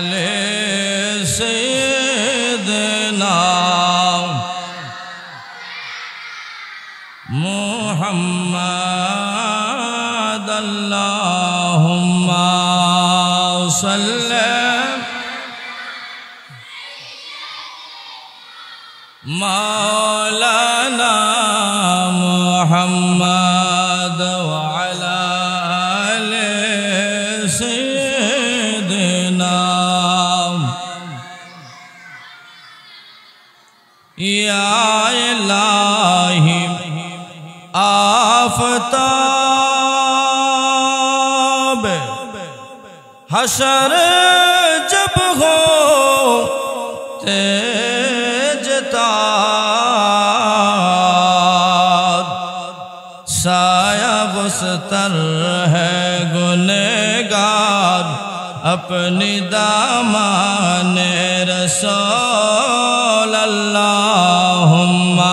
आले सैयदना मुहम्मद अल्लाहुम्मा सल्ली मौलाना मुहम्मद वअला आले सैयदना या इलाही आफ़ताब हशर जब हो तेजतार साया गुस्तर है गुनहगार अपनी दामान रसूल अल्लाहुम्मा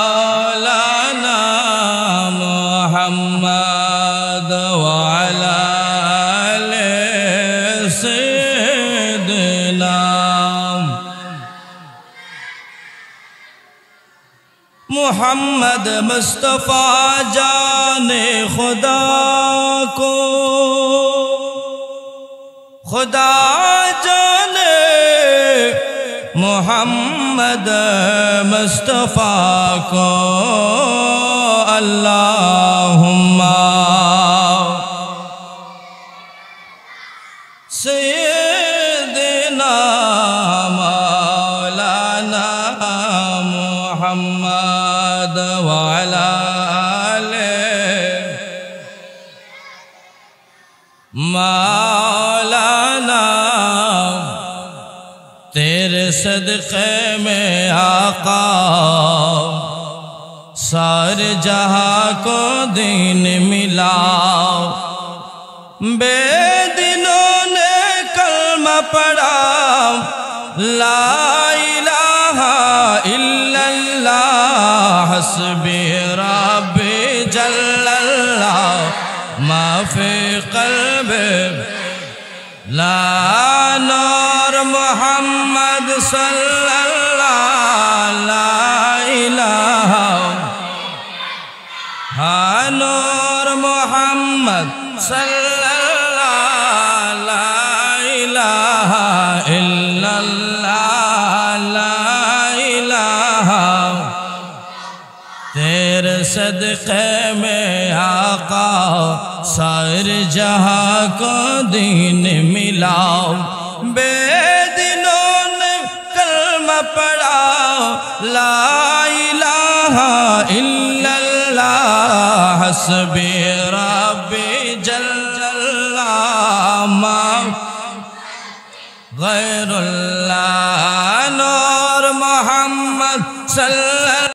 मौलाना मुहम्मद वअला आले सैयदना मुहम्मद मुस्तफ़ा जाने खुदा को खुदा जाने मुहम्मद मुस्तफ़ा को अल्लाहुम्मा सैयदना मौलाना मुहम्मद वअला आले मौलाना तेरे सदक़े में आका सारे जहां को दीन मिला बेदिनों ने कलमा पढ़ा ला इलाहा इल्लल्लाह हस्बी रब्बी जल्लल्लाह मा फी क़ल्बी ला नूर मुहम्मद सल्लल्लाहु ला इलाहा हा नूर मुहम्मद सल्लल्लाहु ला इलाहा इल्लल्लाह ला इलाहा तेरे सदक़े में आका सारे जहां को दीन मिलाओ बेदिनों ने कलमा पढ़ा ला इलाहा इल्लल्लाह हस्बी रब्बी जल्लल्लाह मा गैरुल्लाह नूर मुहम्मद